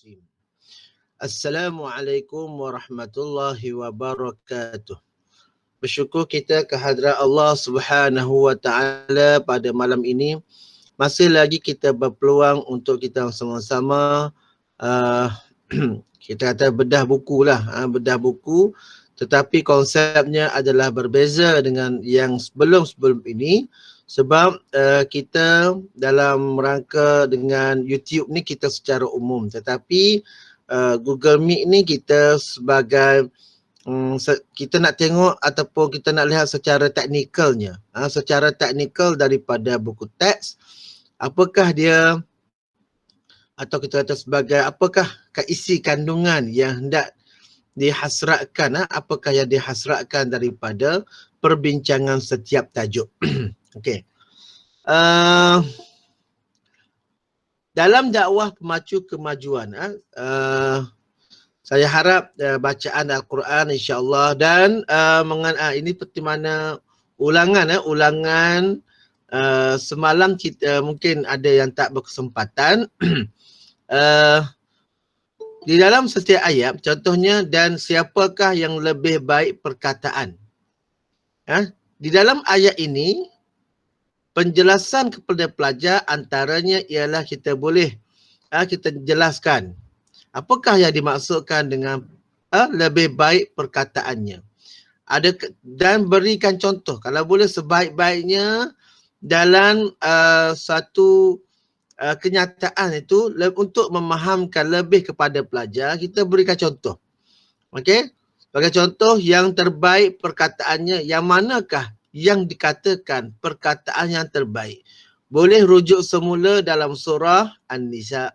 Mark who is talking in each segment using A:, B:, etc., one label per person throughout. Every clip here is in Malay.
A: Bismillahirrahmanirrahim. Assalamualaikum warahmatullahi wabarakatuh. Bersyukur kita kehadrat Allah Subhanahu wa taala pada malam ini. Masih lagi kita berpeluang untuk kita sama-sama kita kata bedah buku lah, bedah buku, tetapi konsepnya adalah berbeza dengan yang sebelum ini. Sebab kita dalam rangka dengan YouTube ni kita secara umum, tetapi Google Meet ni kita sebagai kita nak tengok ataupun kita nak lihat secara teknikalnya, secara teknikal daripada buku teks, apakah dia, atau kita kata sebagai apakah isi kandungan yang hendak dihasratkan, apakah yang dihasratkan daripada perbincangan setiap tajuk. Okey. Dalam dakwah pemacu kemajuan, saya harap bacaan Al-Quran insya-Allah dan ini seperti mana ulangan semalam kita mungkin ada yang tak berkesempatan. Di dalam setiap ayat, contohnya, dan siapakah yang lebih baik perkataan. Di dalam ayat ini, penjelasan kepada pelajar antaranya ialah kita boleh kita jelaskan apakah yang dimaksudkan dengan lebih baik perkataannya. Dan berikan contoh, kalau boleh sebaik-baiknya dalam satu kenyataan itu untuk memahamkan lebih kepada pelajar, kita berikan contoh. Okey? Sebagai contoh, yang terbaik perkataannya, yang manakah yang dikatakan perkataan yang terbaik. Boleh rujuk semula dalam surah An-Nisa.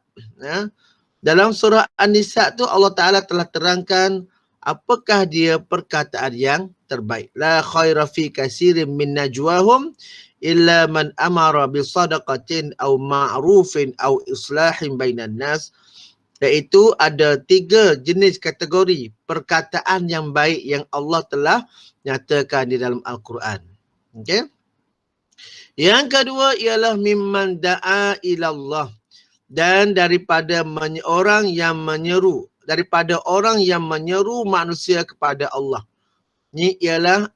A: Dalam surah An-Nisa tu Allah Ta'ala telah terangkan apakah dia perkataan yang terbaik. La khaira fi kasirin min najwahum illa man amara bi sadaqatin aw ma'rufin aw islahin bainan nas. Iaitu ada 3 jenis kategori perkataan yang baik yang Allah telah nyatakan di dalam Al-Quran. Okey. Yang kedua ialah mimman da'a ilallah, dan daripada orang yang menyeru, daripada orang yang menyeru manusia kepada Allah. Ini ialah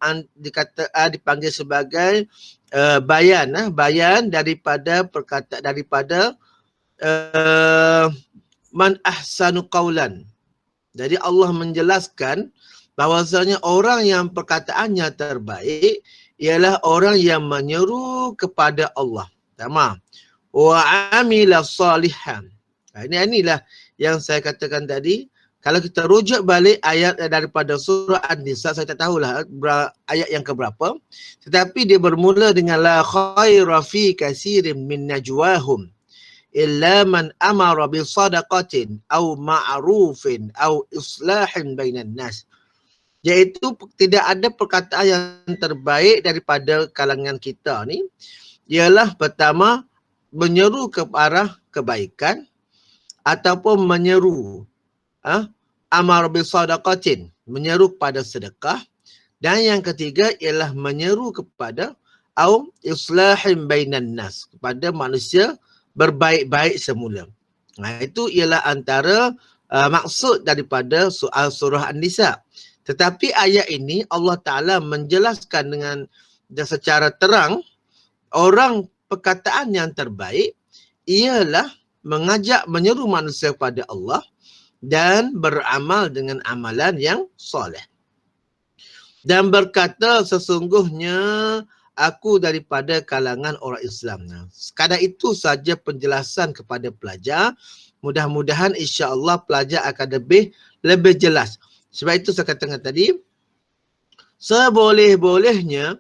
A: dipanggil sebagai bayan daripada perkataan, daripada man ahsanu qawlan. Jadi Allah menjelaskan bahawasanya orang yang perkataannya terbaik ialah orang yang menyeru kepada Allah. Tamam. Wa amila salihan. Inilah yang saya katakan tadi. Kalau kita rujuk balik ayat daripada surah An-Nisa, saya tak tahulah ayat yang keberapa. Tetapi dia bermula dengan la khaira fi kasirin min najwahum illa man amara bi sadaqatin aw ma'rufin aw islahin bainan nas. Iaitu tidak ada perkataan yang terbaik daripada kalangan kita ni, ialah pertama menyeru ke arah kebaikan ataupun menyeru amar bil sadaqatin, menyeru kepada sedekah, dan yang ketiga ialah menyeru kepada au islahin bainan nas, kepada manusia berbaik-baik semula. Itu ialah antara maksud daripada soal surah An-Nisa. Tetapi ayat ini Allah Ta'ala menjelaskan dengan secara terang, orang perkataan yang terbaik ialah mengajak, menyeru manusia kepada Allah dan beramal dengan amalan yang soleh. Dan berkata, sesungguhnya aku daripada kalangan orang Islam. Sekadar itu saja penjelasan kepada pelajar. Mudah-mudahan insya-Allah pelajar akan lebih jelas. Sebab itu saya katakan tadi, seboleh-bolehnya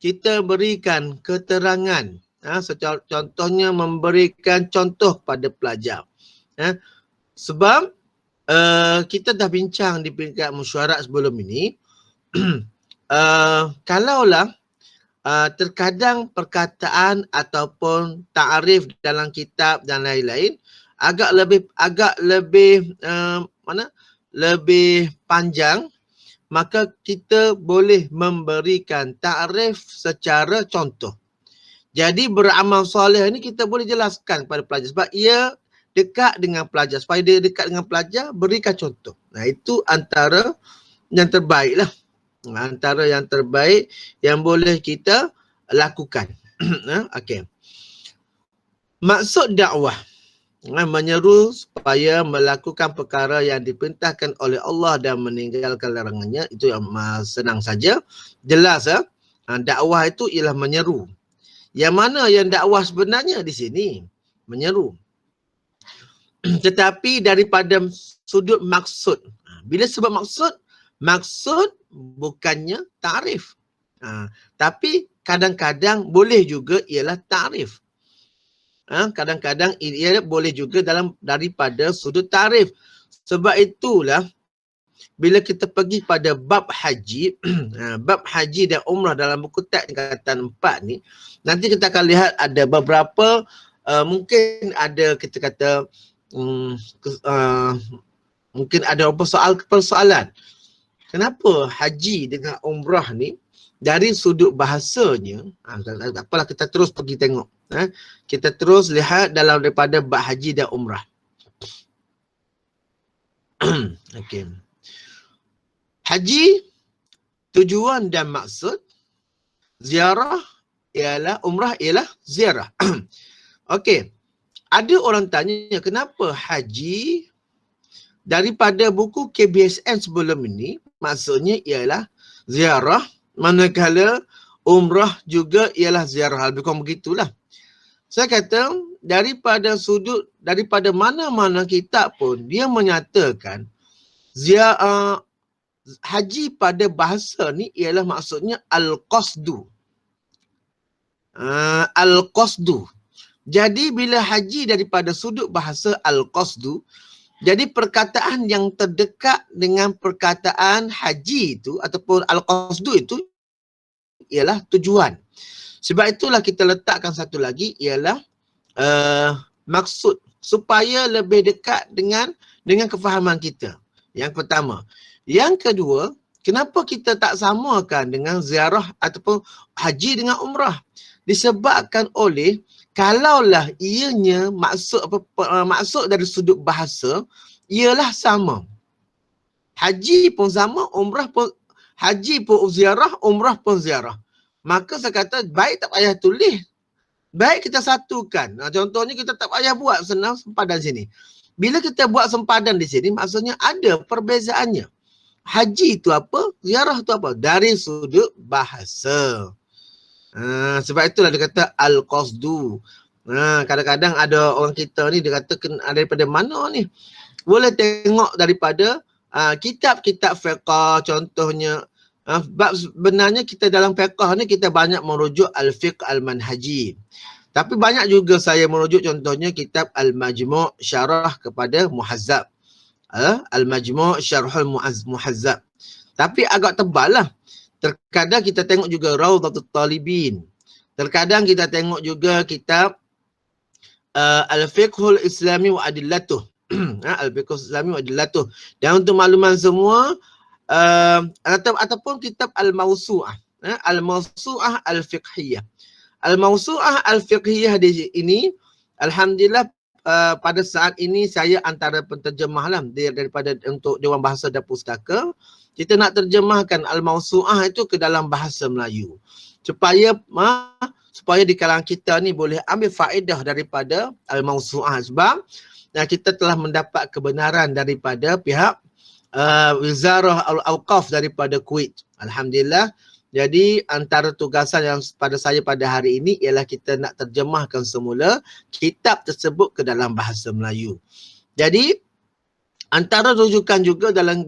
A: kita berikan keterangan. Contohnya memberikan contoh pada pelajar. Sebab kita dah bincang di peringkat mesyuarat sebelum ini, kalaulah terkadang perkataan ataupun ta'arif dalam kitab dan lain-lain agak lebih lebih panjang, maka kita boleh memberikan ta'rif secara contoh. Jadi beramal soleh ni kita boleh jelaskan kepada pelajar sebab ia dekat dengan pelajar. Supaya dia dekat dengan pelajar, berikan contoh. Nah, itu antara yang terbaik lah. Antara yang terbaik yang boleh kita lakukan. Okey. Maksud dakwah, menyeru supaya melakukan perkara yang diperintahkan oleh Allah dan meninggalkan larangannya, itu yang senang saja. Jelas dakwah itu ialah menyeru. Yang mana yang dakwah sebenarnya di sini? Menyeru. Tetapi daripada sudut maksud. Bila sebut maksud, maksud bukannya ta'rif. Tapi kadang-kadang boleh juga ialah ta'rif. Kadang-kadang ia boleh juga daripada sudut tarif. Sebab itulah bila kita pergi pada bab haji, bab haji dan umrah dalam buku teks tingkatan 4 ni, nanti kita akan lihat ada beberapa mungkin ada kita kata mungkin ada persoalan. Kenapa haji dengan umrah ni dari sudut bahasanya, apalah kita terus pergi tengok. Kita terus lihat dalam daripada bab haji dan umrah. Okey. Haji, tujuan dan maksud. Ziarah ialah, umrah ialah ziarah. Okey. Ada orang tanya, kenapa haji daripada buku KBSN sebelum ini, maksudnya ialah ziarah, manakala umrah juga ialah ziarah. Lebih kurang begitulah. Saya kata daripada mana-mana kitab pun dia menyatakan haji pada bahasa ni ialah maksudnya al-qasdu. Al-qasdu. Jadi bila haji daripada sudut bahasa al-qasdu, jadi perkataan yang terdekat dengan perkataan haji itu ataupun al-qasdu itu ialah tujuan. Sebab itulah kita letakkan satu lagi ialah maksud supaya lebih dekat dengan kefahaman kita. Yang pertama. Yang kedua, kenapa kita tak samakan dengan ziarah ataupun haji dengan umrah? Disebabkan oleh kalaulah ianya maksud dari sudut bahasa ialah sama. Haji pun sama, umrah pun haji pun ziarah, umrah pun ziarah. Maka saya kata baik tak payah tulis. Baik kita satukan. Contohnya kita tak payah buat senang sempadan sini. Bila kita buat sempadan di sini maksudnya ada perbezaannya. Haji itu apa? Ziarah itu apa? Dari sudut bahasa. Sebab itulah dia kata al-qasdu. Kadang-kadang ada orang kita ni dia kata daripada mana ni? Boleh tengok daripada kitab-kitab fiqh contohnya. Sebab sebenarnya kita dalam fiqh ni kita banyak merujuk al-fiqh al-manhaji. Tapi banyak juga saya merujuk contohnya kitab al-majmu' syarah kepada muhazzab. Al-majmu' syarhul muhazzab. Tapi agak tebal lah. Terkadang kita tengok juga Rawdatul Talibin. Terkadang kita tengok juga kitab al-fiqhul islami wa adillatuh. Al-fiqhul islami wa adillatuh. Dan untuk makluman semua ataupun kitab Al-Mawsu'ah. Al-Mawsu'ah Al-Fiqhiyah. Al-Mawsu'ah Al-Fiqhiyah di ini, alhamdulillah pada saat ini saya antara penterjemah lah daripada untuk Dewan Bahasa dan Pustaka. Kita nak terjemahkan Al-Mawsu'ah itu ke dalam bahasa Melayu. Supaya di kalangan kita ni boleh ambil faedah daripada Al-Mawsu'ah. Sebab kita telah mendapat kebenaran daripada pihak Wizarah Al-Awqaf daripada Kuwait. Alhamdulillah. Jadi antara tugasan yang pada saya pada hari ini ialah kita nak terjemahkan semula kitab tersebut ke dalam bahasa Melayu. Jadi antara rujukan juga dalam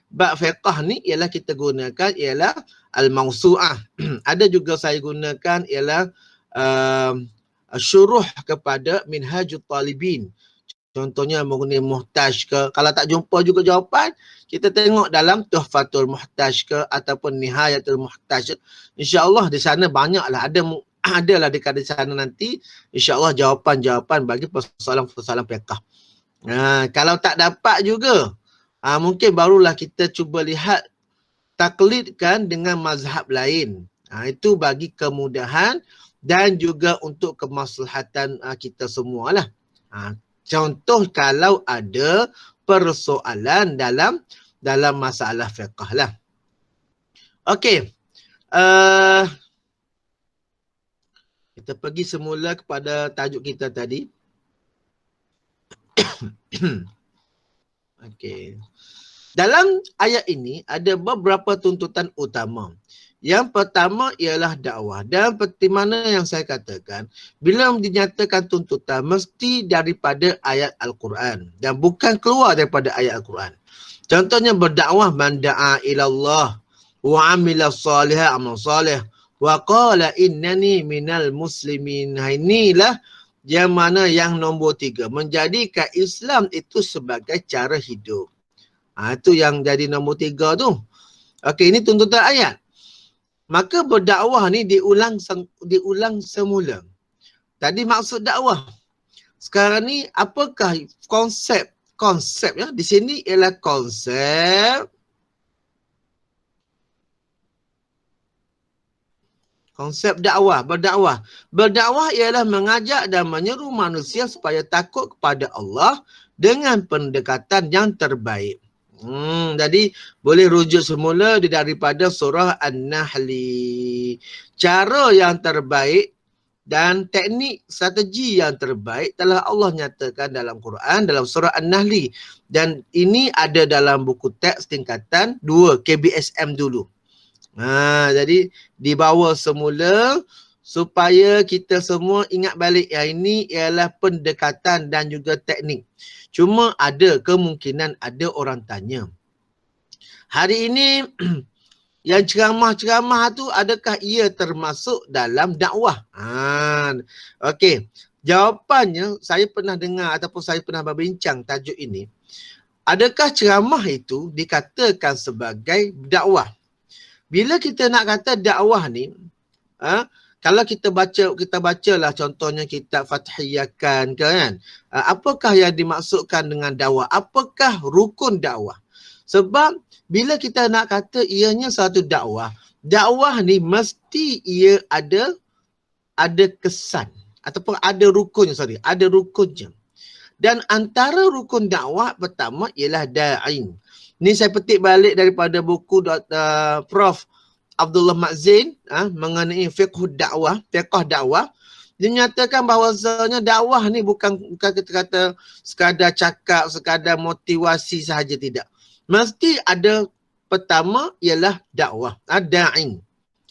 A: bab fiqh ni ialah kita gunakan ialah Al-Mawsu'ah. Ada juga saya gunakan ialah syuruh kepada Minhajul Talibin. Contohnya mengenai muhtaj ke, kalau tak jumpa juga jawapan, kita tengok dalam Tuhfatul Muhtaj ke ataupun Nihayatul Muhtaj. InsyaAllah di sana banyaklah, adalah dekat di sana nanti insyaAllah jawapan-jawapan bagi persoalan-persoalan fiqh. Kalau tak dapat juga, mungkin barulah kita cuba lihat taklidkan dengan mazhab lain. Itu bagi kemudahan dan juga untuk kemaslahatan kita semualah. Contoh kalau ada persoalan dalam masalah fiqh lah. Okey. Kita pergi semula kepada tajuk kita tadi. Okey. Dalam ayat ini ada beberapa tuntutan utama. Yang pertama ialah dakwah. Dan seperti mana yang saya katakan, bila dinyatakan tuntutan mesti daripada ayat Al-Quran dan bukan keluar daripada ayat Al-Quran. Contohnya berdakwah, man da'a ilallah wa amila salihah amal salih wa qala innani minal muslimin. Inilah yang mana yang nombor 3, menjadikan Islam itu sebagai cara hidup. Itu yang jadi nombor 3 tu. Okey, ini tuntutan ayat. Maka berdakwah ni diulang semula. Tadi maksud dakwah. Sekarang ni apakah konsep ya di sini ialah konsep dakwah, berdakwah. Berdakwah ialah mengajak dan menyeru manusia supaya takut kepada Allah dengan pendekatan yang terbaik. Jadi boleh rujuk semula daripada surah An-Nahli. Cara yang terbaik dan teknik strategi yang terbaik telah Allah nyatakan dalam Quran dalam surah An-Nahli. Dan ini ada dalam buku teks tingkatan 2 KBSM dulu. Jadi dibawa semula supaya kita semua ingat balik yang ini ialah pendekatan dan juga teknik. Cuma ada kemungkinan ada orang tanya, hari ini yang ceramah-ceramah tu adakah ia termasuk dalam dakwah? Okey, jawapannya saya pernah dengar ataupun saya pernah berbincang tajuk ini. Adakah ceramah itu dikatakan sebagai dakwah? Bila kita nak kata dakwah ni, kalau kita bacalah contohnya kitab Fathiyakan kan. Apakah yang dimaksudkan dengan dakwah? Apakah rukun dakwah? Sebab bila kita nak kata ianya satu dakwah, dakwah ni mesti ia ada kesan ataupun ada rukunnya. Dan antara rukun dakwah pertama ialah da'in. Ni saya petik balik daripada buku Prof Abdullah Matzin mengenai fiqh dakwah. Dia nyatakan bahawasanya dakwah ni bukan kita kata sekadar cakap, sekadar motivasi sahaja, tidak. Mesti ada pertama ialah dakwah, da'in.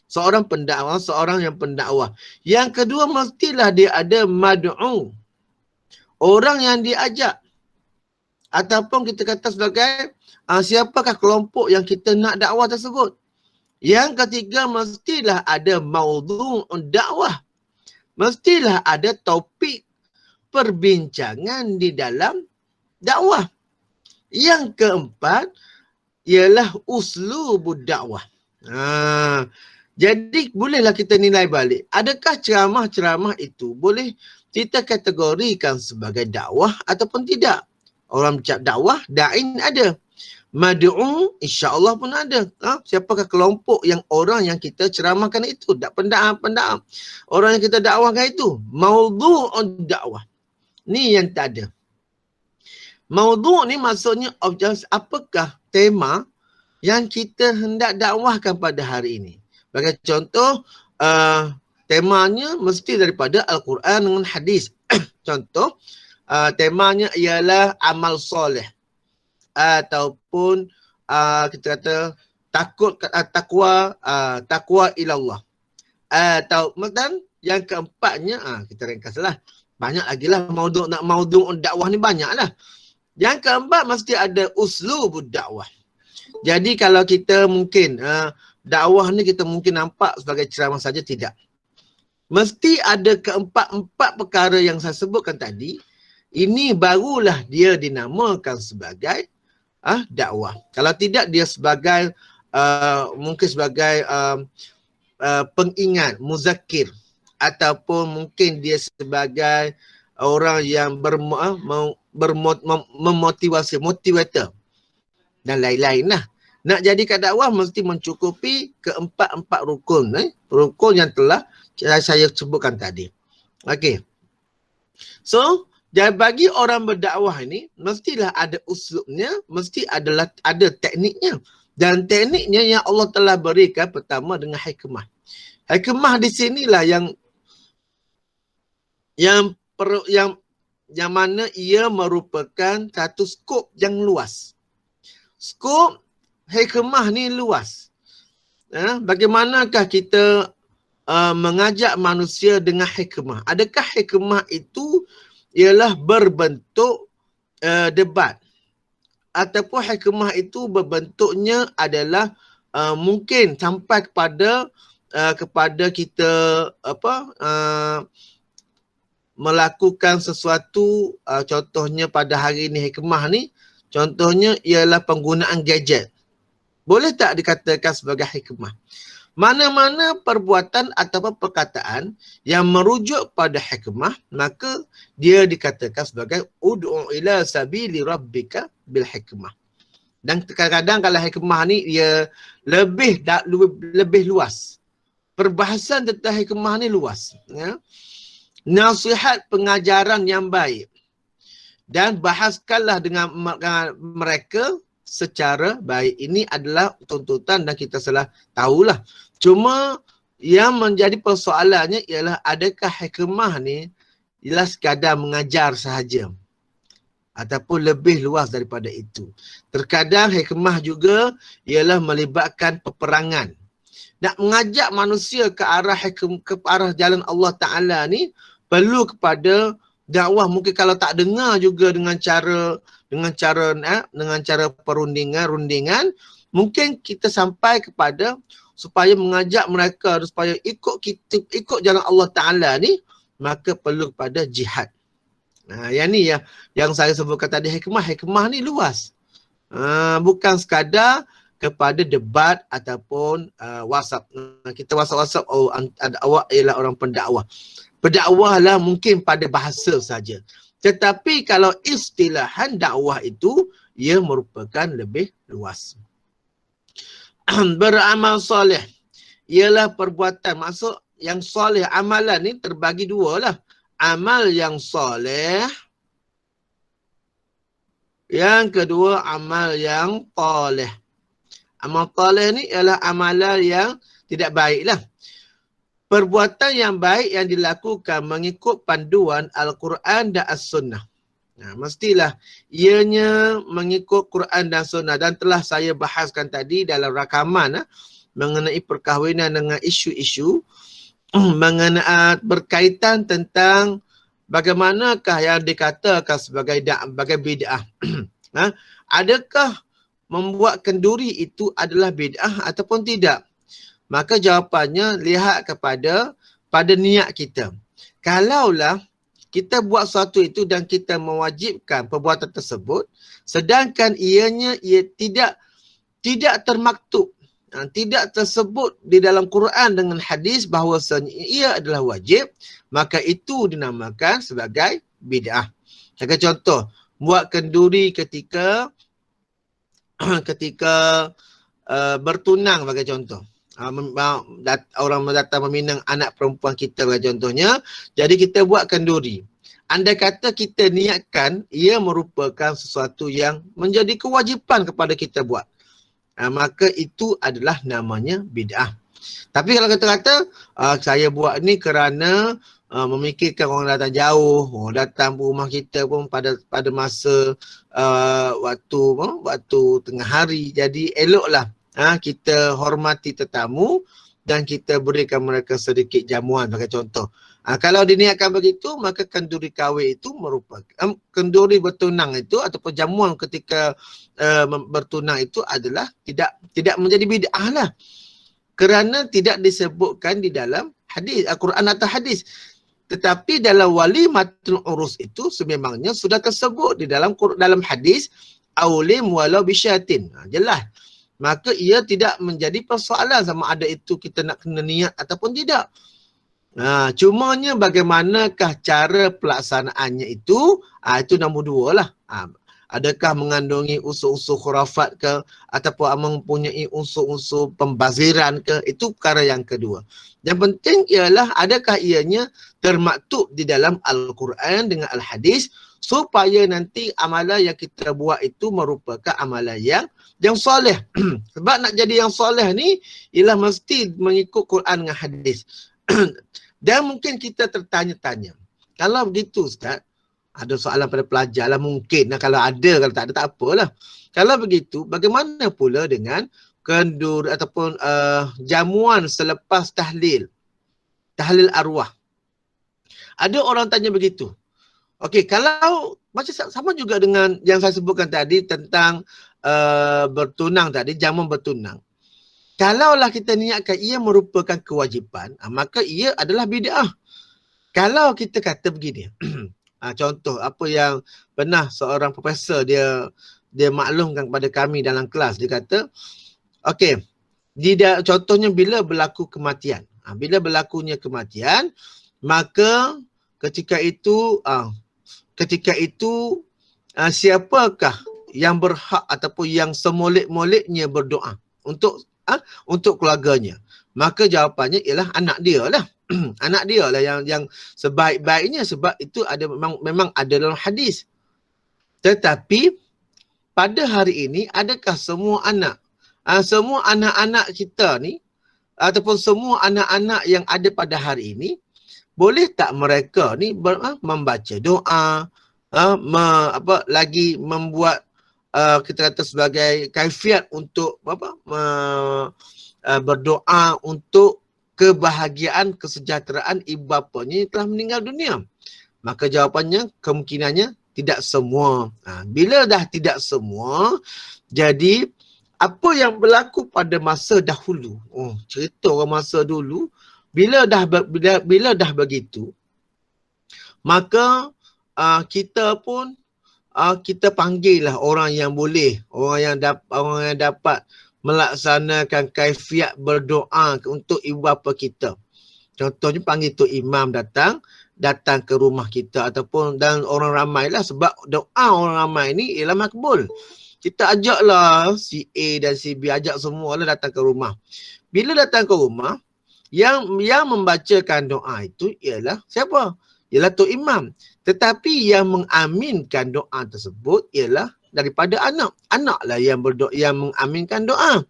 A: Seorang pendakwah, seorang yang pendakwah. Yang kedua mestilah dia ada mad'u. Orang yang diajak. Ataupun kita kata sebagai siapakah kelompok yang kita nak dakwah tersebut. Yang ketiga mestilah ada maudhu'un dakwah. Mestilah ada topik perbincangan di dalam dakwah. Yang keempat ialah uslubud dakwah. Jadi bolehlah kita nilai balik. Adakah ceramah-ceramah itu boleh kita kategorikan sebagai dakwah ataupun tidak? Orang bercakap dakwah, da'in ada. Mad'u insya-Allah pun ada. Siapakah kelompok yang orang yang kita ceramahkan itu? Pendakwah. Orang yang kita dakwahkan itu. Maudhu'un dakwah. Ni yang tak ada. Maudhu' ni maksudnya apakah tema yang kita hendak dakwahkan pada hari ini. Bagi contoh, temanya mesti daripada Al-Quran dengan hadis. Contoh, temanya ialah amal soleh. Ataupun kita kata takwa ilallah. Atau dan yang keempatnya kita ringkaslah. Banyak lagi lah maudhu' dakwah ni banyak lah. Yang keempat mesti ada uslubud dakwah. Jadi kalau kita mungkin dakwah ni kita mungkin nampak sebagai ceramah saja, tidak. Mesti ada keempat perkara yang saya sebutkan tadi. Ini barulah dia dinamakan sebagai dakwah. Kalau tidak dia sebagai mungkin sebagai pengingat, muzakir, ataupun mungkin dia sebagai orang yang memotivasi, motivator dan lain-lain lah. Nak jadikan dakwah mesti mencukupi keempat rukun. Rukun yang telah saya sebutkan tadi. Okey. So, Dan bagi orang berdakwah ini, mestilah ada uslubnya, mesti ada tekniknya. Dan tekniknya yang Allah telah berikan pertama dengan hikmah. Hikmah di sinilah yang mana ia merupakan satu skop yang luas. Skop hikmah ni luas. Bagaimanakah kita mengajak manusia dengan hikmah? Adakah hikmah itu ialah berbentuk debat? Ataupun hikmah itu berbentuknya adalah mungkin sampai kepada kita melakukan sesuatu, contohnya pada hari ini hikmah ni, contohnya ialah penggunaan gadget. Boleh tak dikatakan sebagai hikmah? Mana-mana perbuatan atau perkataan yang merujuk pada hikmah, maka dia dikatakan sebagai ud'u ila sabili rabbika bil hikmah. Dan kadang-kadang kalau hikmah ni dia lebih luas. Perbahasan tentang hikmah ni luas. Ya. Nasihat pengajaran yang baik. Dan bahaskanlah dengan mereka secara baik. Ini adalah tuntutan dan kita salah tahulah. Cuma yang menjadi persoalannya ialah adakah hikmah ni ialah sekadar mengajar sahaja ataupun lebih luas daripada itu. Terkadang hikmah juga ialah melibatkan peperangan. Nak mengajak manusia ke arah jalan Allah Ta'ala ni perlu kepada dakwah. Mungkin kalau tak dengar juga dengan cara rundingan, mungkin kita sampai kepada supaya mengajak mereka supaya ikut jalan Allah Ta'ala ni, maka perlu kepada jihad. Yang ni yang saya sebutkan tadi, hikmah ni luas. Bukan sekadar kepada debat ataupun WhatsApp. Kita WhatsApp, awak ialah orang pendakwah. Pendakwahlah mungkin pada bahasa saja. Tetapi kalau istilahan dakwah itu, ia merupakan lebih luas. Beramal soleh ialah perbuatan. Maksud yang soleh, amalan ni terbagi dua lah. Amal yang soleh. Yang kedua, amal yang taleh. Amal taleh ni ialah amalan yang tidak baik lah. Perbuatan yang baik yang dilakukan mengikut panduan Al-Quran dan As-Sunnah. Mestilah ianya mengikut Quran dan Sunnah. Dan telah saya bahaskan tadi dalam rakaman mengenai perkahwinan dengan isu-isu mengenai berkaitan tentang bagaimanakah yang dikatakan sebagai bid'ah. Adakah membuat kenduri itu adalah bid'ah ataupun tidak? Maka jawapannya lihat pada niat kita. Kalaulah kita buat sesuatu itu dan kita mewajibkan perbuatan tersebut, sedangkan ia tidak termaktub, tidak tersebut di dalam Quran dengan hadis bahawasanya ia adalah wajib, maka itu dinamakan sebagai bid'ah. Sebagai contoh, buat kenduri ketika bertunang sebagai contoh. Orang datang meminang anak perempuan kita contohnya. Jadi kita buat kenduri. Andai kata kita niatkan ia merupakan sesuatu yang menjadi kewajipan kepada kita buat, maka itu adalah namanya bid'ah. Tapi kalau kata-kata saya buat ni kerana memikirkan orang datang jauh, orang datang rumah kita pun pada masa waktu tengah hari. Jadi eloklah kita hormati tetamu dan kita berikan mereka sedikit jamuan sebagai contoh. Kalau diniatkan begitu, maka kenduri kahwin itu merupakan kenduri bertunang itu ataupun jamuan ketika bertunang itu adalah tidak menjadi bid'ah lah. Kerana tidak disebutkan di dalam hadis, Al-Quran atau hadis. Tetapi dalam walimatul urus itu sememangnya sudah tersebut di dalam hadis, aulim walau bisyatin. Jelas. Maka ia tidak menjadi persoalan sama ada itu kita nak kena niat ataupun tidak. Cumanya bagaimanakah cara pelaksanaannya itu, itu nombor dua lah. adakah mengandungi unsur-unsur khurafat ke, ataupun mempunyai unsur-unsur pembaziran ke, itu perkara yang kedua. Yang penting ialah adakah ianya termaktub di dalam Al-Quran dengan Al-Hadis, supaya nanti amalan yang kita buat itu merupakan amalan yang soleh. Sebab nak jadi yang soleh ni ialah mesti mengikut Quran dengan hadis. Dan mungkin kita tertanya-tanya, kalau begitu Ustaz, ada soalan pada pelajar lah mungkin. Nah, kalau ada, kalau tak ada tak apalah. Kalau begitu, bagaimana pula dengan kendur ataupun jamuan selepas tahlil arwah? Ada orang tanya begitu. Okey, kalau macam sama juga dengan yang saya sebutkan tadi tentang bertunang tadi, jamuan bertunang. Kalaulah kita niatkan ia merupakan kewajipan, maka ia adalah bid'ah. Kalau kita kata begini, contoh apa yang pernah seorang profesor dia maklumkan kepada kami dalam kelas, dia kata, okey, contohnya bila berlaku kematian. Bila berlakunya kematian, maka ketika itu siapakah yang berhak ataupun yang semolek-moleknya berdoa untuk keluarganya? Maka jawapannya ialah anak dia lah. Anak dia lah yang sebaik-baiknya, sebab itu ada memang ada dalam hadis. Tetapi pada hari ini, adakah semua anak-anak kita ni ataupun semua anak-anak yang ada pada hari ini, boleh tak mereka ni membaca doa, lagi membuat kita kata sebagai kaifiat untuk berdoa untuk kebahagiaan, kesejahteraan ibu bapanya yang telah meninggal dunia? Maka jawapannya kemungkinannya tidak semua. Bila dah tidak semua, jadi apa yang berlaku pada masa dahulu, cerita orang masa dulu, bila dah begitu, maka kita pun kita panggil lah orang yang boleh, orang yang dapat melaksanakan kaifiat berdoa untuk ibu bapa kita. Contohnya panggil tu imam datang ke rumah kita, ataupun dan orang ramai lah, sebab doa orang ramai ni ialah makbul. Kita ajaklah si A dan si B, ajak semua lah datang ke rumah. Bila datang ke rumah, yang membacakan doa itu ialah siapa? Ialah tu imam. Tetapi yang mengaminkan doa tersebut ialah daripada anak. Anaklah yang berdoa, yang mengaminkan doa.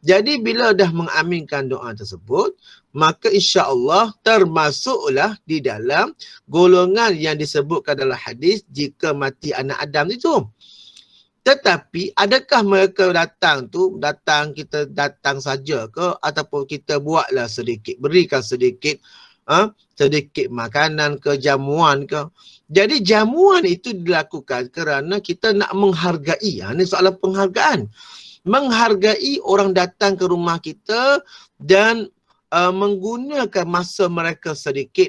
A: Jadi bila dah mengaminkan doa tersebut, maka insya-Allah termasuklah di dalam golongan yang disebutkan dalam hadis jika mati anak Adam itu. Tetapi adakah mereka kita datang saja ke, ataupun kita buatlah sedikit, berikan sedikit makanan ke, jamuan ke? Jadi jamuan itu dilakukan kerana kita nak menghargai. Ini soalan penghargaan. Menghargai orang datang ke rumah kita dan menggunakan masa mereka sedikit.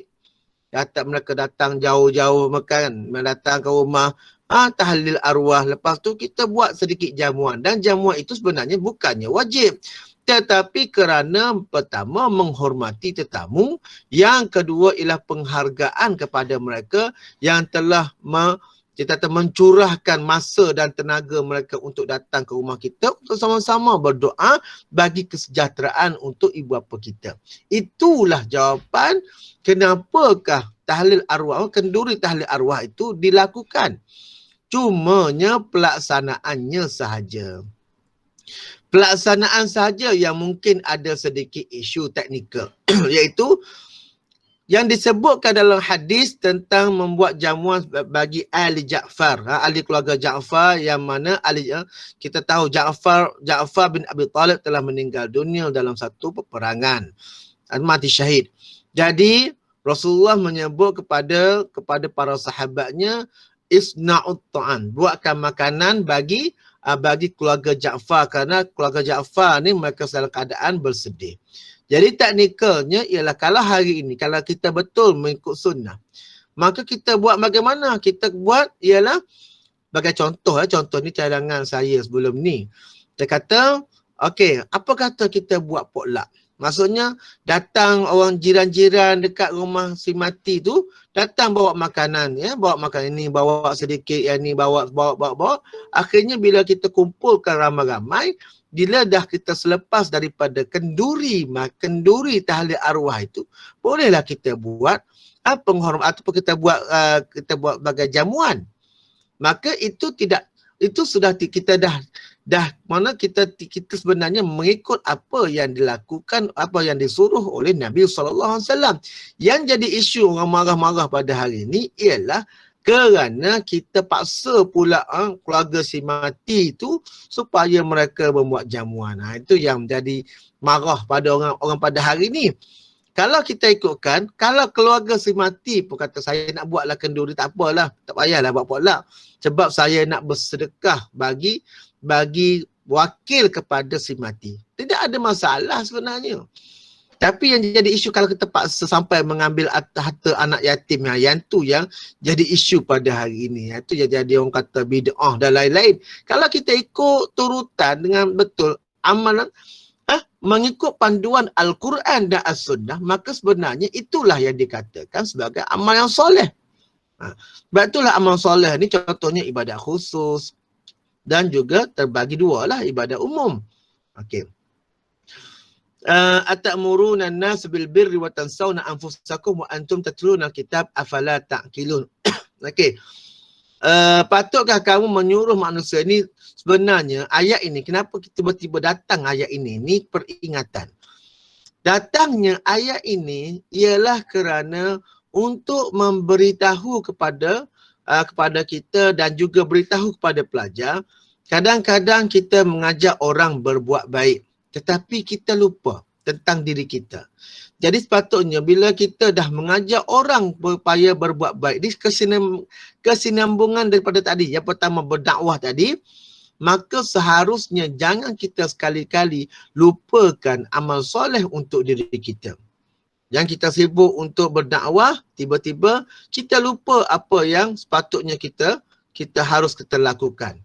A: Mereka datang jauh-jauh makan, datang ke rumah, tahlil arwah. Lepas tu kita buat sedikit jamuan. Dan jamuan itu sebenarnya bukannya wajib. Tetapi kerana pertama menghormati tetamu, yang kedua ialah penghargaan kepada mereka yang telah mencurahkan masa dan tenaga mereka untuk datang ke rumah kita untuk sama-sama berdoa bagi kesejahteraan untuk ibu bapa kita. Itulah jawapan kenapakah tahlil arwah, kenduri tahlil arwah itu dilakukan. Cumanya pelaksanaannya sahaja. Pelaksanaan sahaja yang mungkin ada sedikit isu teknikal. Iaitu yang disebutkan dalam hadis tentang membuat jamuan bagi ahli Ja'far, ahli keluarga Ja'far, yang mana kita tahu Ja'far bin Abi Talib telah meninggal dunia dalam satu peperangan, mati syahid. Jadi Rasulullah menyebut kepada para sahabatnya, isna'ut ta'an, buatkan makanan bagi keluarga Ja'far, kerana keluarga Ja'far ni mereka dalam keadaan bersedih. Jadi teknikalnya ialah kalau hari ini, kalau kita betul mengikut sunnah, maka kita buat bagaimana? Kita buat ialah, bagi contoh ni cadangan saya sebelum ni. Saya kata, okey, apa kata kita buat potluck? Maksudnya datang orang jiran-jiran dekat rumah si mati tu, datang bawa makanan, ya, bawa makanan ini, bawa sedikit, yang ni bawa. Akhirnya bila kita kumpulkan ramai-ramai, bila dah kita selepas daripada kenduri tahlil arwah itu, bolehlah kita buat penghormatan ataupun kita buat bagai jamuan. Maka itu sudah kita dah mana kita sebenarnya mengikut apa yang dilakukan, apa yang disuruh oleh Nabi SAW. Yang jadi isu orang marah-marah pada hari ini ialah kerana kita paksa pula keluarga si mati itu supaya mereka membuat jamuan. Itu yang menjadi marah pada orang pada hari ini. Kalau kita ikutkan, kalau keluarga si mati pun kata saya nak buatlah kenduri, tak apalah, tak payahlah buat potluck. Sebab saya nak bersedekah bagi wakil kepada si mati. Tidak ada masalah sebenarnya. Tapi yang jadi isu kalau kita paksa sampai mengambil harta anak yatim, yang tu yang jadi isu pada hari ini. Itu yang jadi orang kata bid'ah dan lain-lain. Kalau kita ikut turutan dengan betul amalan, mengikut panduan Al-Quran dan As-Sunnah, maka sebenarnya itulah yang dikatakan sebagai amal yang soleh. Sebab itulah amal soleh ni contohnya ibadat khusus dan juga terbagi dua lah, ibadat umum. Okey. Atamuruna an-nas bil birri wa tansawna anfusakum wa antum tatluna al-kitab afala ta'qilun. Okey. Patutkah kamu menyuruh manusia ini? Sebenarnya ayat ini, kenapa tiba-tiba datang ayat ini? Ini peringatan. Datangnya ayat ini ialah kerana untuk memberitahu kepada kita dan juga beritahu kepada pelajar. Kadang-kadang kita mengajak orang berbuat baik, tetapi kita lupa tentang diri kita. Jadi sepatutnya bila kita dah mengajak orang supaya berbuat baik, ini kesinambungan daripada tadi. Yang pertama berdakwah tadi, maka seharusnya jangan kita sekali-kali lupakan amal soleh untuk diri kita. Yang kita sibuk untuk berdakwah, tiba-tiba kita lupa apa yang sepatutnya kita harus kita lakukan.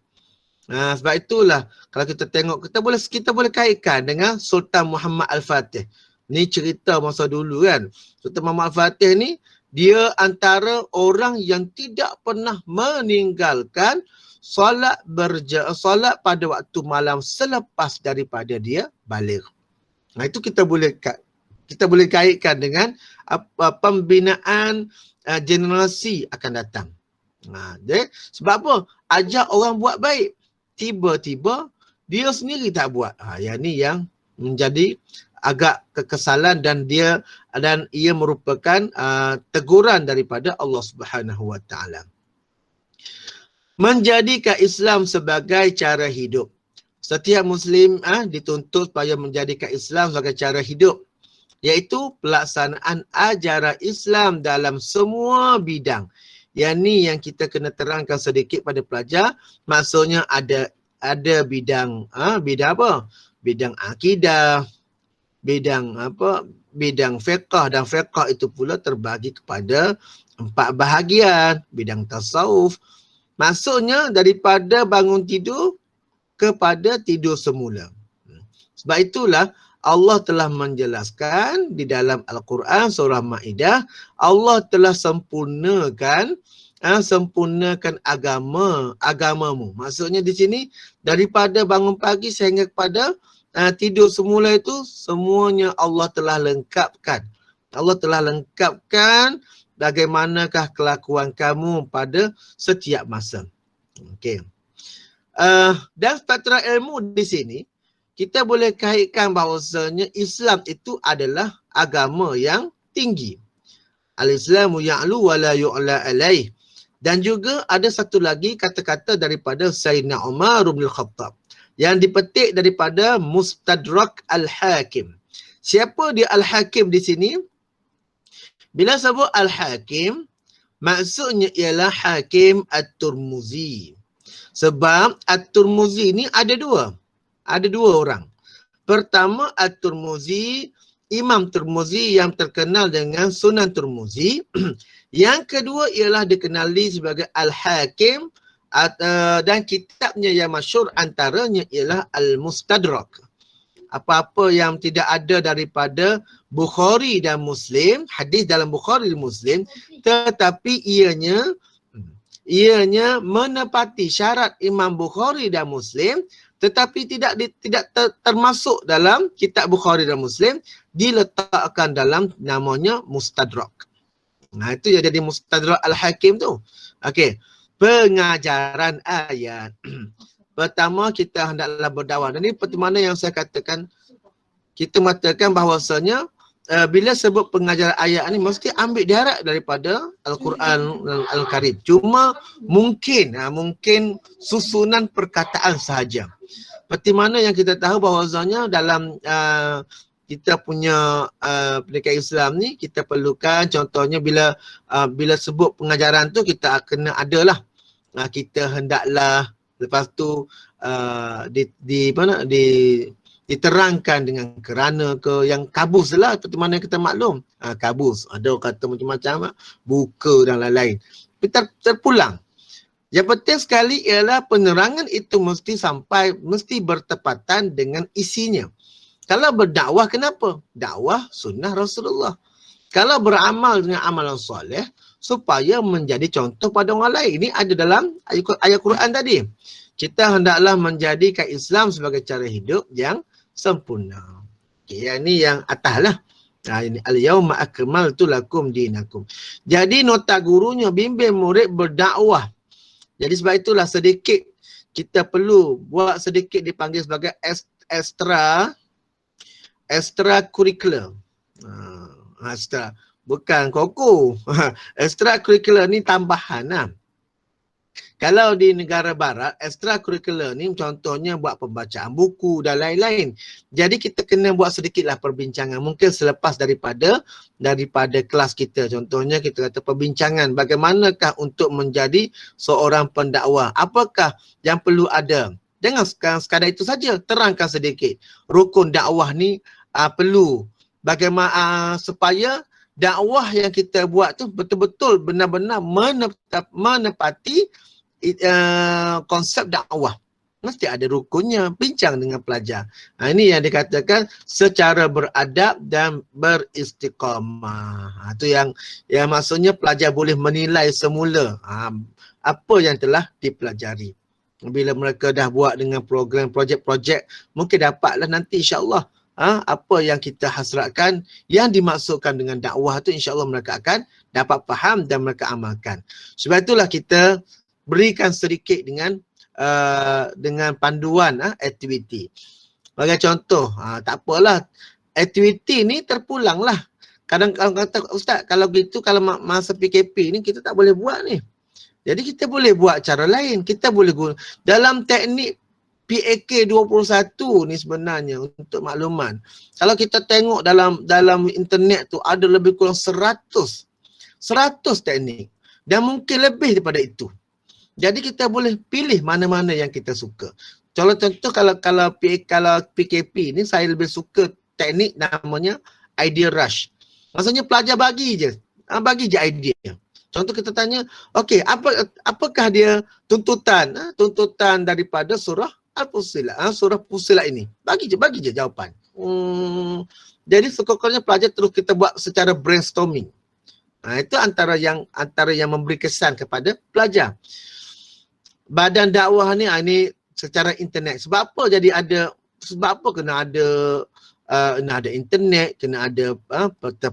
A: Sebab itulah kalau kita tengok, kita boleh kaitkan dengan Sultan Muhammad Al-Fatih. Ni cerita masa dulu kan. Sultan Muhammad Al-Fatih ni, dia antara orang yang tidak pernah meninggalkan solat pada waktu malam selepas daripada dia balik. Itu kita boleh kaitkan dengan pembinaan generasi akan datang. Sebab apa? Ajak orang buat baik, tiba-tiba dia sendiri tak buat. Yang ni yang menjadi agak kekesalan dan ia merupakan teguran daripada Allah Subhanahu Wa Taala. Menjadikan Islam sebagai cara hidup. Setiap Muslim dituntut supaya menjadikan Islam sebagai cara hidup, iaitu pelaksanaan ajaran Islam dalam semua bidang. Yang ni yang kita kena terangkan sedikit pada pelajar. Maksudnya ada bidang apa? Bidang akidah, bidang fiqh, dan fiqh itu pula terbagi kepada 4 bahagian. Bidang tasawuf, maksudnya daripada bangun tidur kepada tidur semula. Sebab itulah Allah telah menjelaskan di dalam Al-Quran surah Maidah, Allah telah sempurnakan agamamu. Maksudnya di sini daripada bangun pagi sehingga kepada tidur semula itu semuanya Allah telah lengkapkan. Allah telah lengkapkan bagaimanakah kelakuan kamu pada setiap masa. Okey. Dan spectra ilmu di sini kita boleh kaitkan bahawasanya Islam itu adalah agama yang tinggi. Al-Islamu ya'lu wa la yu'la alaih. Dan juga ada satu lagi kata-kata daripada Sayyidina Umar bin Khattab yang dipetik daripada Mustadrak Al-Hakim. Siapa dia Al-Hakim di sini? Bila sebut Al-Hakim, maksudnya ialah Hakim At-Tirmizi. Sebab At-Tirmizi ni ada dua orang. Pertama At-Tirmizi, Imam Tirmizi yang terkenal dengan Sunan Tirmizi. Yang kedua ialah dikenali sebagai Al-Hakim, dan kitabnya yang masyhur antaranya ialah Al-Mustadrak. apa-apa yang tidak ada daripada Bukhari dan Muslim, hadis dalam Bukhari dan Muslim, tetapi ianya menepati syarat Imam Bukhari dan Muslim, tetapi tidak termasuk dalam kitab Bukhari dan Muslim, diletakkan dalam namanya Mustadrak. Nah, itu yang jadi Mustadrak Al-Hakim tu. Okey, pengajaran ayat. Pertama, kita hendaklah berdakwah. Dan ini seperti mana yang saya katakan, kita mengatakan bahawasanya bila sebut pengajaran ayat ni mesti ambil diharap daripada Al-Quran Al-Karim. Cuma mungkin susunan perkataan sahaja. Seperti mana yang kita tahu bahawasanya dalam kita punya pendidikan Islam ni, kita perlukan contohnya bila sebut pengajaran tu kita kena adalah kita hendaklah, lepas tu diterangkan dengan kerana ke, yang kabus lah seperti mana kita maklum. Kabus, ada kata macam-macam, buka dan lain-lain. Terpulang. Yang penting sekali ialah penerangan itu mesti bertepatan dengan isinya. Kalau berdakwah, kenapa? Dakwah sunnah Rasulullah. Kalau beramal dengan amalan soleh, supaya menjadi contoh pada orang lain. Ini ada dalam ayat Quran tadi. Kita hendaklah menjadikan Islam sebagai cara hidup yang sempurna. Okay, yang ni yang atas lah. Ini al-yawma akmaltu lakum dinakum. Jadi nota gurunya bimbing murid berdakwah. Jadi sebab itulah sedikit kita perlu buat sedikit dipanggil sebagai extracurricular. Extra. Bukan koko. Extracurricular ni tambahan lah. Kalau di negara barat, extracurricular ni contohnya buat pembacaan buku dan lain-lain. Jadi kita kena buat sedikitlah perbincangan. Mungkin selepas daripada kelas kita. Contohnya kita kata perbincangan. Bagaimanakah untuk menjadi seorang pendakwah? Apakah yang perlu ada? Jangan sekadar itu saja. Terangkan sedikit. Rukun dakwah ni perlu. Bagaimana supaya dakwah yang kita buat tu betul-betul benar-benar menepati konsep dakwah. Mesti ada rukunnya, bincang dengan pelajar. Ini yang dikatakan secara beradab dan beristiqamah. Itu yang maksudnya pelajar boleh menilai semula apa yang telah dipelajari. Bila mereka dah buat dengan program, projek-projek, mungkin dapatlah nanti insya-Allah apa yang kita hasratkan, yang dimaksudkan dengan dakwah tu, insya-Allah mereka akan dapat faham dan mereka amalkan. Sebab itulah kita berikan sedikit dengan panduan aktiviti. Sebagai contoh, tak apalah, aktiviti ni terpulang lah. Kadang-kadang kata, Ustaz, kalau gitu, kalau masa PKP ni kita tak boleh buat ni. Jadi kita boleh buat cara lain. Kita boleh guna dalam teknik PAK 21 ni sebenarnya, untuk makluman. Kalau kita tengok dalam internet tu ada lebih kurang 100 teknik dan mungkin lebih daripada itu. Jadi kita boleh pilih mana-mana yang kita suka. Contoh kalau PKP ni saya lebih suka teknik namanya idea rush. Maksudnya pelajar bagi je idea. Contoh kita tanya, okey, apakah dia tuntutan daripada surah Al-Fussilat, surah Fussilat ini. Bagi je jawapan. Jadi sekurang-kurangnya pelajar terus kita buat secara brainstorming. Itu antara yang memberi kesan kepada pelajar. Badan dakwah ni secara internet. Sebab apa kena ada internet, kena ada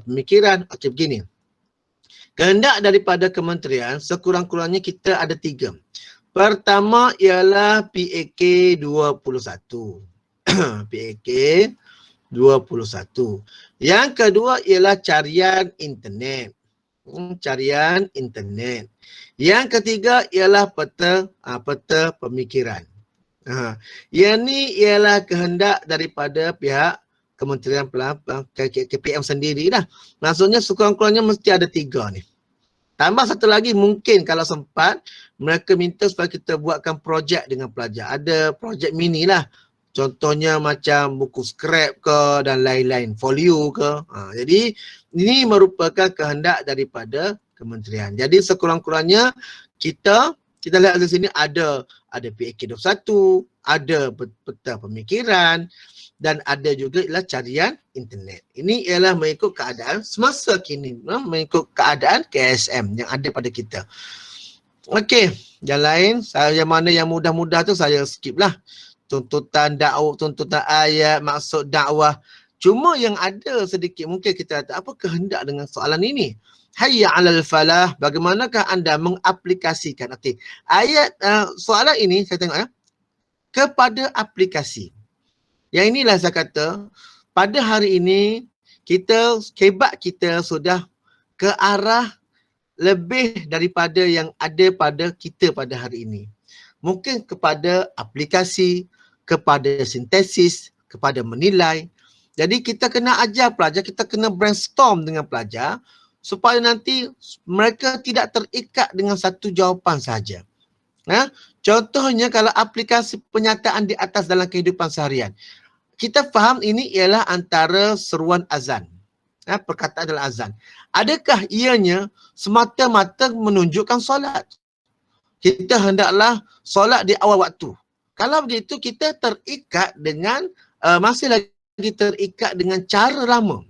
A: pemikiran. Okey, begini. Kehendak daripada kementerian sekurang-kurangnya kita ada 3. Pertama ialah PAK 21. PAK 21. Yang kedua ialah carian internet. Yang ketiga ialah peta pemikiran. Yang ni ialah kehendak daripada pihak Kementerian KPM sendiri dah. Maksudnya sekurang-kurangnya mesti ada 3 ni. Tambah satu lagi, mungkin kalau sempat mereka minta supaya kita buatkan projek dengan pelajar. Ada projek mini lah. Contohnya macam buku scrap ke dan lain-lain, folio ke. Jadi ini merupakan kehendak daripada kementerian. Jadi sekurang-kurangnya kita lihat di sini ada ada PAK 21, ada peta pemikiran, dan ada juga ialah carian internet. Ini ialah mengikut keadaan semasa kini, mengikut keadaan KSM yang ada pada kita. Okey, yang lain, yang mana yang mudah-mudah tu saya skip lah. Tuntutan dakwah, tuntutan ayat, maksud dakwah. Cuma yang ada sedikit mungkin kita kata, apa kehendak dengan soalan ini? Hayya 'alal falah, bagaimanakah anda mengaplikasikan? Okey, ayat soalan ini saya tengok kepada aplikasi. Yang inilah saya kata, pada hari ini kita, kebat kita sudah ke arah lebih daripada yang ada pada kita pada hari ini. Mungkin kepada aplikasi, kepada sintesis, kepada menilai. Jadi kita kena ajar pelajar, kita kena brainstorm dengan pelajar supaya nanti mereka tidak terikat dengan satu jawapan sahaja. Contohnya kalau aplikasi penyataan di atas dalam kehidupan seharian. Kita faham ini ialah antara seruan azan. Perkataan dalam azan. Adakah ianya semata-mata menunjukkan solat? Kita hendaklah solat di awal waktu. Kalau begitu kita terikat dengan, masih lagi terikat dengan cara lama.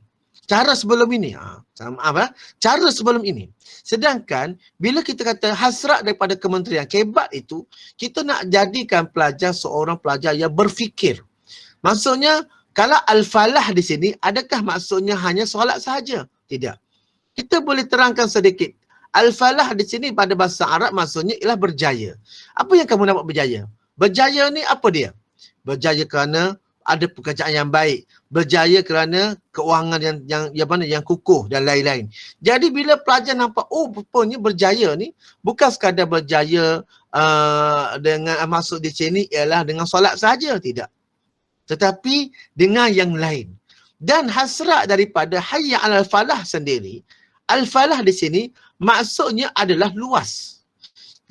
A: Cara sebelum ini. Cara sebelum ini. Sedangkan bila kita kata hasrat daripada kementerian, kebat itu, kita nak jadikan pelajar seorang pelajar yang berfikir. Maksudnya, kalau al-falah di sini, adakah maksudnya hanya solat sahaja? Tidak. Kita boleh terangkan sedikit. Al-falah di sini pada bahasa Arab maksudnya ialah berjaya. Apa yang kamu dapat berjaya? Berjaya ni apa dia? Berjaya kerana ada pekerjaan yang baik. Berjaya kerana keuangan yang kukuh dan lain-lain. Jadi bila pelajar nampak, oh rupanya berjaya ni bukan sekadar berjaya dengan maksud di sini ialah dengan solat sahaja. Tidak. Tetapi dengan yang lain. Dan hasrat daripada hayya 'alal falah sendiri, al-falah di sini maksudnya adalah luas.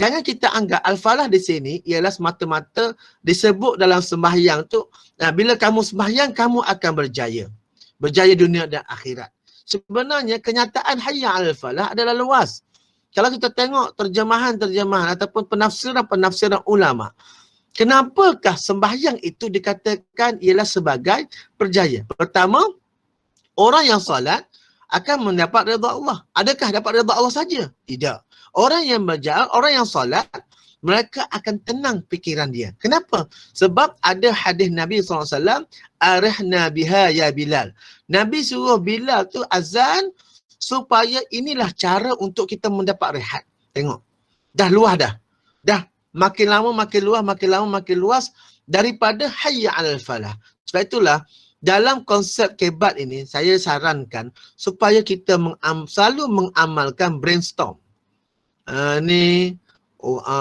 A: Jangan kita anggap al-falah di sini ialah semata-mata disebut dalam sembahyang tu, bila kamu sembahyang kamu akan berjaya. Berjaya dunia dan akhirat. Sebenarnya kenyataan hayya 'alal falah adalah luas. Kalau kita tengok terjemahan-terjemahan ataupun penafsiran-penafsiran ulama, kenapakah sembahyang itu dikatakan ialah sebagai berjaya? Pertama, orang yang salat akan mendapat redha Allah. Adakah dapat redha Allah saja? Tidak. Orang yang berjalan, orang yang salat, mereka akan tenang fikiran dia. Kenapa? Sebab ada hadis Nabi SAW, arihna biha ya Bilal. Nabi suruh Bilal tu azan supaya inilah cara untuk kita mendapat rehat. Tengok. Dah luas dah. Dah makin lama makin luas, makin lama makin luas daripada hayya 'alal falah. Sebab itulah dalam konsep kebat ini saya sarankan supaya kita selalu mengamalkan brainstorm.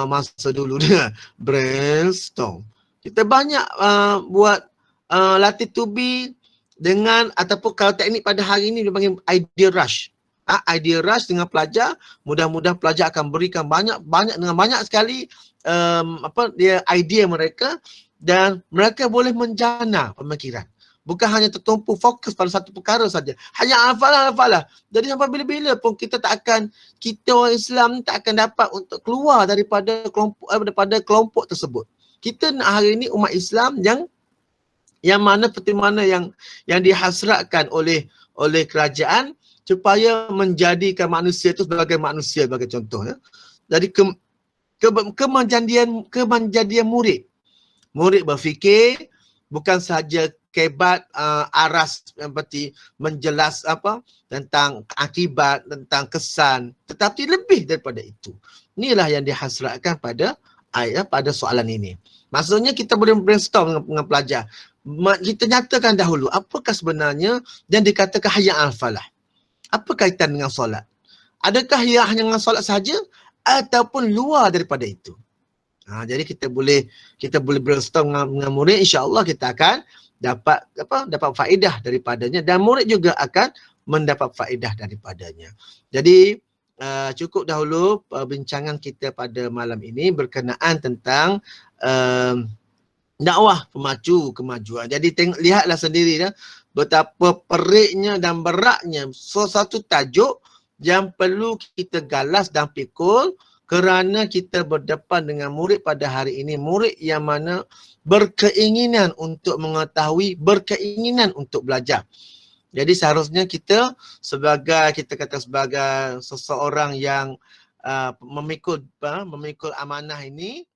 A: Masa dulu dia brainstorm. Kita banyak buat latih to be dengan, ataupun kalau teknik pada hari ini dia panggil idea rush. Idea rush dengan pelajar, mudah-mudahan pelajar akan berikan banyak sekali idea mereka, dan mereka boleh menjana pemikiran. Bukan hanya tertumpu fokus pada satu perkara saja. Hanya al-falah. Jadi sampai bila-bila pun kita orang Islam tak akan dapat untuk keluar daripada kelompok tersebut. Kita nak hari ini umat Islam yang mana seperti mana yang dihasratkan oleh kerajaan supaya menjadikan manusia itu sebagai manusia, sebagai contoh. Jadi kemanjadian murid. Murid berfikir, bukan sahaja kebat aras seperti menjelas tentang akibat, tentang kesan, tetapi lebih daripada itu. Inilah yang dihasratkan pada soalan ini. Maksudnya kita boleh brainstorm dengan pelajar. Kita nyatakan dahulu apakah sebenarnya yang dikatakan hayya 'alal falah. Apa kaitan dengan solat? Adakah ia hanya dengan solat sahaja ataupun luar daripada itu? Jadi kita boleh brainstorm dengan murid, insya-Allah kita akan dapat faedah daripadanya, dan murid juga akan mendapat faedah daripadanya. Jadi cukup dahulu perbincangan kita pada malam ini berkenaan tentang dakwah pemacu kemajuan. Jadi lihatlah sendiri betapa periknya dan beratnya satu tajuk yang perlu kita galas dan pikul kerana kita berdepan dengan murid pada hari ini, murid yang mana berkeinginan untuk mengetahui, berkeinginan untuk belajar. Jadi seharusnya kita sebagai seseorang yang memikul amanah ini,